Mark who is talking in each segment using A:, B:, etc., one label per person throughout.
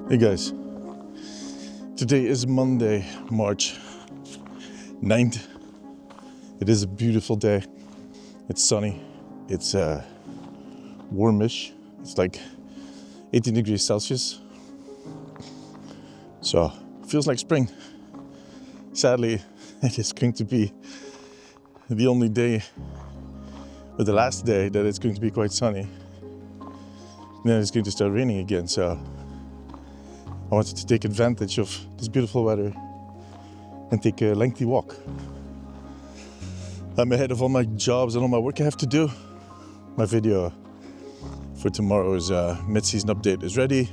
A: Hey guys, today is Monday, March 9th. It is a beautiful day. It's sunny. It's warmish. It's like 18 degrees Celsius. So, feels like spring. Sadly, it is going to be the only day, or the last day, that it's going to be quite sunny. And then it's going to start raining again, so I wanted to take advantage of this beautiful weather and take a lengthy walk. I'm ahead of all my jobs and all my work I have to do. My video for tomorrow's mid-season update is ready.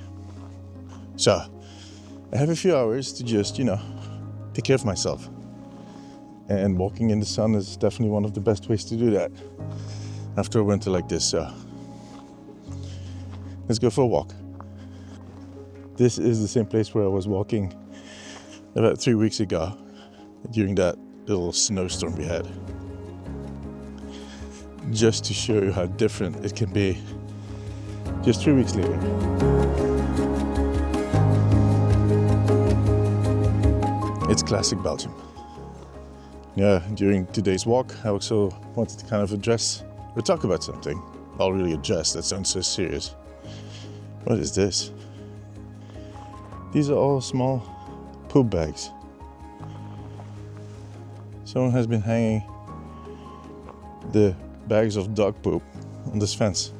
A: So I have a few hours to just, take care of myself. And walking in the sun is definitely one of the best ways to do that after a winter like this. So let's go for a walk. This is the same place where I was walking about 3 weeks ago during that little snowstorm we had. Just to show you how different it can be just 3 weeks later. It's classic Belgium. Yeah, during today's walk, I also wanted to kind of address or talk about something. I'll really address, that sounds so serious. What is this? These are all small poop bags. Someone has been hanging the bags of dog poop on this fence.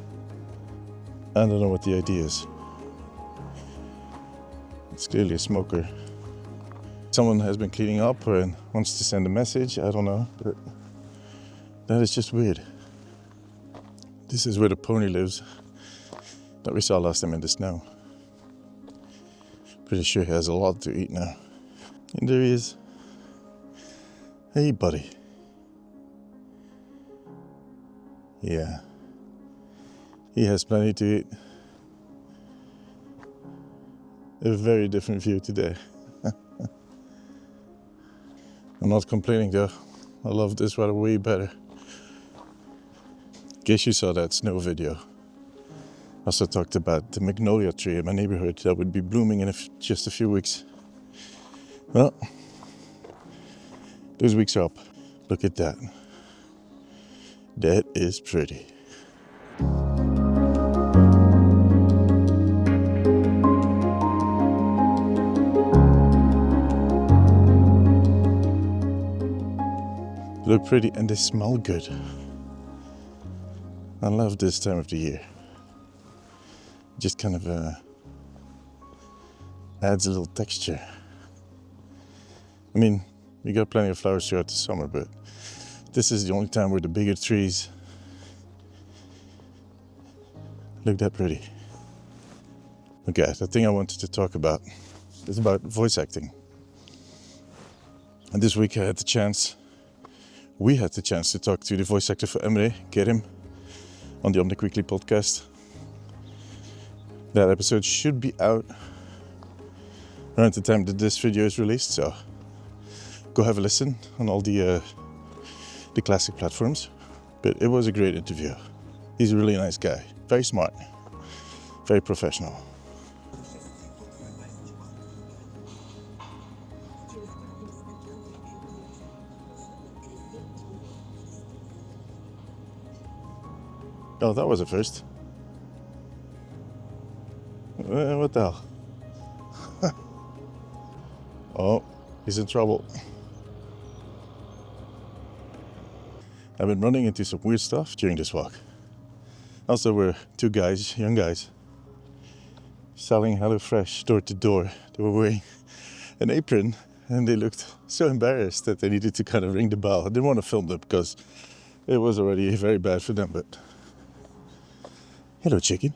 A: I don't know what the idea is. It's clearly a smoker. Someone has been cleaning up and wants to send a message, I don't know, but that is just weird. This is where the pony lives that we saw last time in the snow. Pretty sure he has a lot to eat now. And there he is. Hey, buddy. Yeah. He has plenty to eat. A very different view today. I'm not complaining though. I love this weather way better. In case you saw that snow video. I also talked about the magnolia tree in my neighborhood that would be blooming in just a few weeks. Well, those weeks are up. Look at that. That is pretty. They look pretty and they smell good. I love this time of the year. Just kind of adds a little texture. I mean, we got plenty of flowers throughout the summer, but this is the only time where the bigger trees look that pretty. Okay, the thing I wanted to talk about is about voice acting. And this week we had the chance to talk to the voice actor for Emre, Kerim, on the Omnic Weekly podcast. That episode should be out around the time that this video is released, so go have a listen on all the classic platforms. But it was a great interview. He's a really nice guy, very smart, very professional. Oh, that was a first. What the hell? Oh, he's in trouble. I've been running into some weird stuff during this walk. Also, were two guys, young guys, selling HelloFresh door to door. They were wearing an apron and they looked so embarrassed that they needed to kind of ring the bell. I didn't want to film them because it was already very bad for them, but hello, chicken.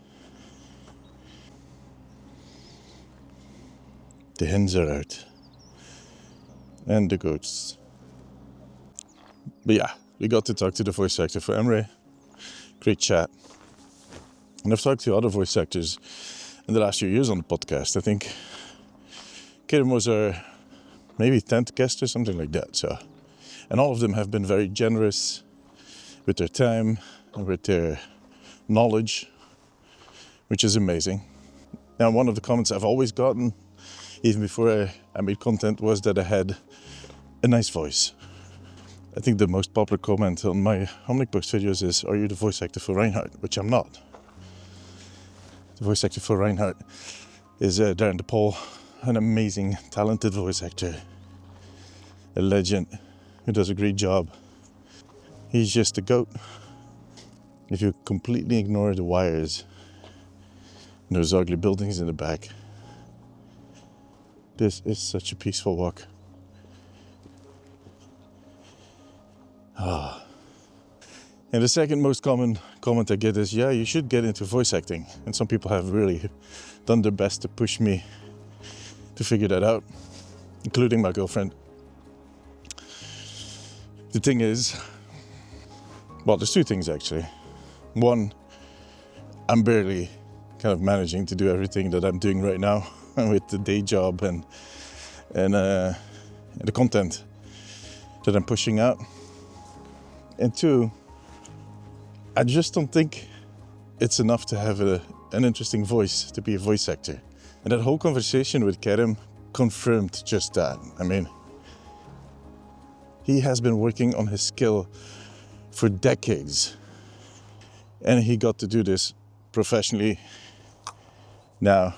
A: The hens are out. And the goats. But yeah, we got to talk to the voice actor for Emre. Great chat. And I've talked to other voice actors in the last few years on the podcast. I think Kerem was our maybe 10th guest or something like that. So, and all of them have been very generous with their time and with their knowledge, which is amazing. Now, one of the comments I've always gotten, even before I made content, was that I had a nice voice. I think the most popular comment on my Omnic post videos is, "Are you the voice actor for Reinhardt?" Which I'm not. The voice actor for Reinhardt is Darren De Paul, an amazing, talented voice actor, a legend who does a great job. He's just a goat. If you completely ignore the wires and those ugly buildings in the back, this is such a peaceful walk. And the second most common comment I get is, "Yeah, you should get into voice acting." And some people have really done their best to push me to figure that out, including my girlfriend. The thing is, well, there's two things actually. One, I'm barely kind of managing to do everything that I'm doing right now with the day job and the content that I'm pushing out. And two, I just don't think it's enough to have an interesting voice to be a voice actor. And that whole conversation with Kerem confirmed just that. I mean, he has been working on his skill for decades. And he got to do this professionally now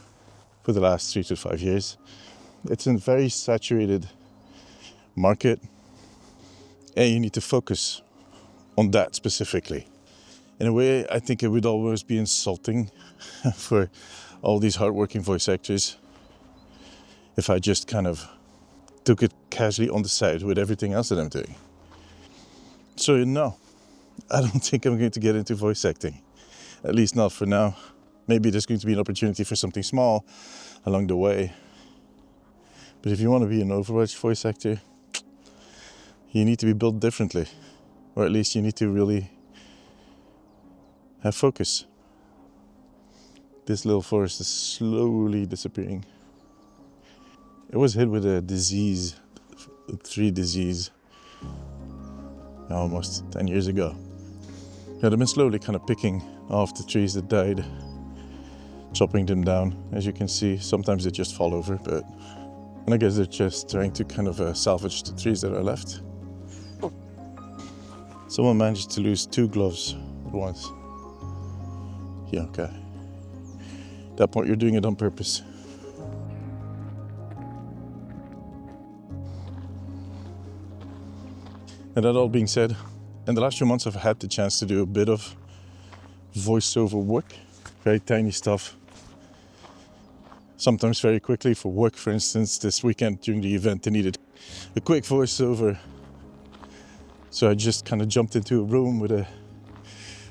A: for the last 3 to 5 years. It's a very saturated market, and you need to focus on that specifically. In a way, I think it would always be insulting for all these hardworking voice actors if I just kind of took it casually on the side with everything else that I'm doing. So no, I don't think I'm going to get into voice acting, at least not for now. Maybe there's going to be an opportunity for something small along the way. But if you want to be an Overwatch voice actor, you need to be built differently. Or at least you need to really have focus. This little forest is slowly disappearing. It was hit with a disease, a tree disease, almost 10 years ago. Yeah, they've been slowly kind of picking off the trees that died, chopping them down. As you can see, sometimes they just fall over, and I guess they're just trying to kind of salvage the trees that are left. Someone managed to lose 2 gloves at once. Yeah, okay. At that point, you're doing it on purpose. And that all being said, in the last few months I've had the chance to do a bit of voiceover work, very tiny stuff. Sometimes very quickly for work, for instance. This weekend during the event I needed a quick voiceover. So I just kind of jumped into a room with a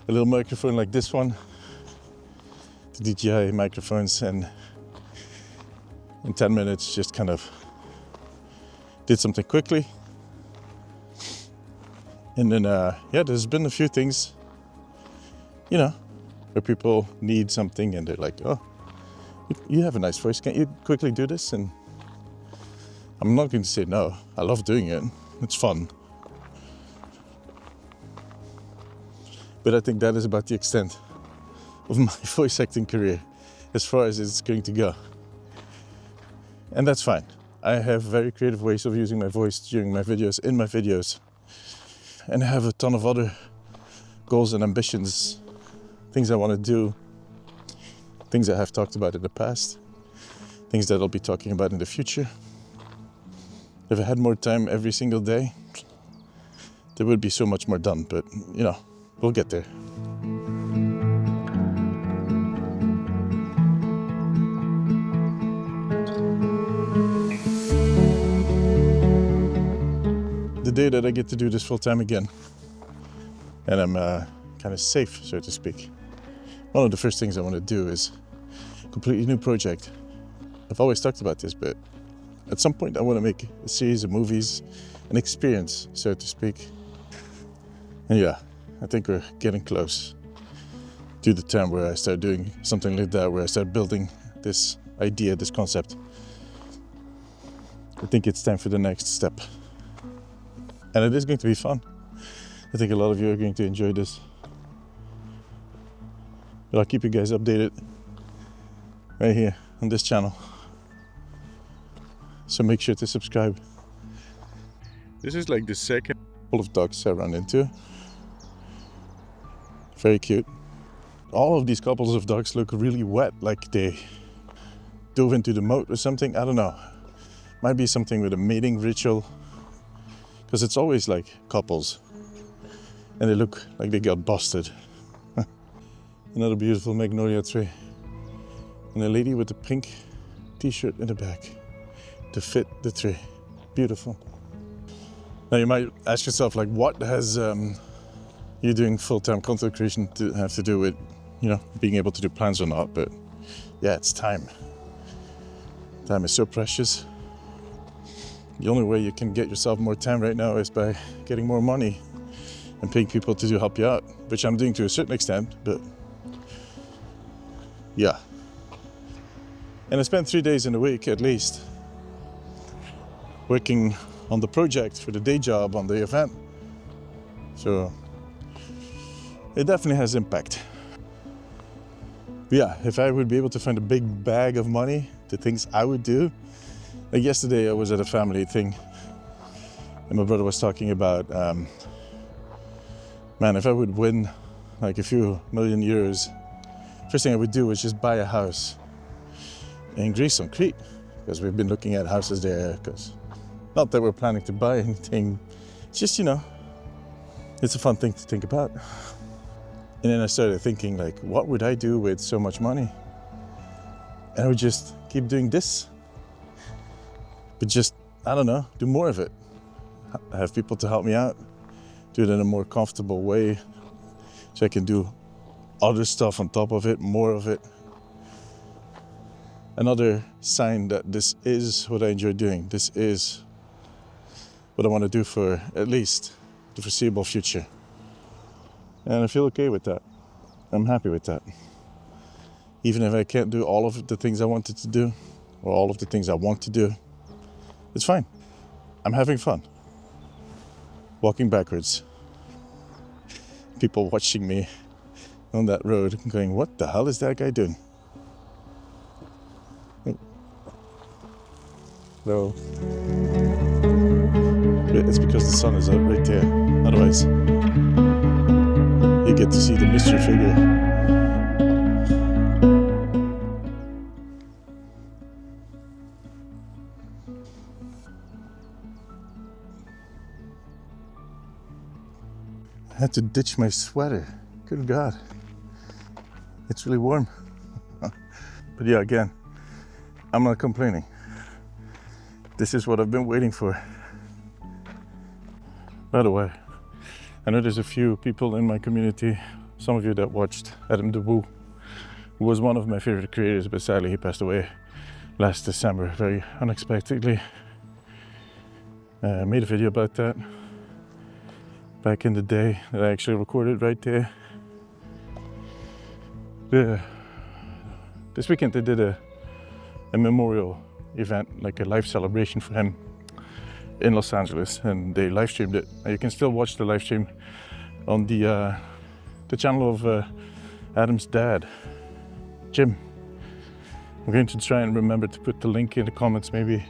A: little microphone like this one, the DJI microphones, and in 10 minutes just kind of did something quickly. And then, there's been a few things, where people need something and they're like, "Oh, you have a nice voice, can't you quickly do this?" And I'm not going to say no. I love doing it. It's fun. But I think that is about the extent of my voice acting career as far as it's going to go. And that's fine. I have very creative ways of using my voice during my videos, in my videos. And I have a ton of other goals and ambitions, things I want to do, things I have talked about in the past, things that I'll be talking about in the future. If I had more time every single day, there would be so much more done, but we'll get there. The day that I get to do this full time again, and I'm kind of safe, so to speak, one of the first things I want to do is a completely new project. I've always talked about this, but at some point I want to make a series of movies, an experience, so to speak. And yeah, I think we're getting close to the time where I start doing something like that, where I start building this idea, this concept. I think it's time for the next step. And it is going to be fun. I think a lot of you are going to enjoy this. But I'll keep you guys updated right here on this channel. So make sure to subscribe. This is like the second couple of ducks I run into. Very cute. All of these couples of ducks look really wet, like they dove into the moat or something. I don't know. Might be something with a mating ritual, because it's always like couples and they look like they got busted. Another beautiful magnolia tree and a lady with a pink t-shirt in the back to fit the tree. Beautiful. Now you might ask yourself, like, what has you doing full-time content creation to have to do with, you know, being able to do plans or not? But yeah, it's time. Time is so precious. The only way you can get yourself more time right now is by getting more money and paying people to help you out, which I'm doing to a certain extent, but yeah. And I spend 3 days in a week at least working on the project for the day job on the event. So it definitely has impact. But yeah, if I would be able to find a big bag of money, the things I would do. Like yesterday I was at a family thing and my brother was talking about, man, if I would win like a few million euros, first thing I would do is just buy a house in Greece on Crete, because we've been looking at houses there, because not that we're planning to buy anything, it's just, you know, it's a fun thing to think about. And then I started thinking, like, what would I do with so much money? And I would just keep doing this, but just, I don't know, do more of it. Have people to help me out, do it in a more comfortable way, so I can do other stuff on top of it, more of it. Another sign that this is what I enjoy doing. This is what I want to do for at least the foreseeable future. And I feel okay with that. I'm happy with that. Even if I can't do all of the things I wanted to do, or all of the things I want to do, it's fine. I'm having fun. Walking backwards. People watching me on that road going, what the hell is that guy doing? Hello. It's because the sun is out right there. Otherwise, you get to see the mystery figure. I had to ditch my sweater. Good God. It's really warm. But yeah, again, I'm not complaining. This is what I've been waiting for. By the way, I know there's a few people in my community, some of you that watched Dubu, who was one of my favorite creators, but sadly he passed away last December, very unexpectedly. I made a video about that back in the day that I actually recorded right there. This weekend they did a memorial event, like a live celebration for him in Los Angeles, and they live streamed it. You can still watch the live stream on the channel of Adam's dad, Jim. I'm going to try and remember to put the link in the comments maybe.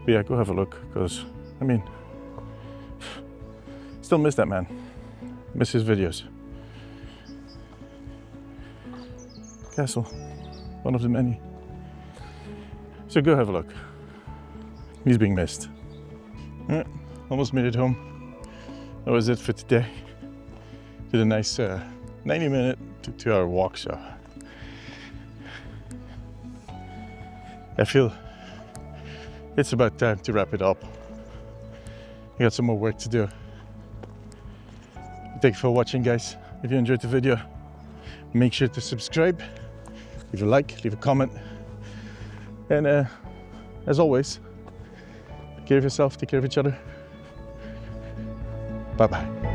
A: But yeah, go have a look, because I mean, still miss that man, miss his videos. Castle, one of the many. So go have a look. He's being missed. Almost made it home. That was it for today. Did a nice 90-minute to 2-hour walk, so I feel it's about time to wrap it up. I got some more work to do. Thank you for watching, guys. If you enjoyed the video, make sure to subscribe, leave a like, leave a comment, and as always, take care of yourself, take care of each other. Bye bye.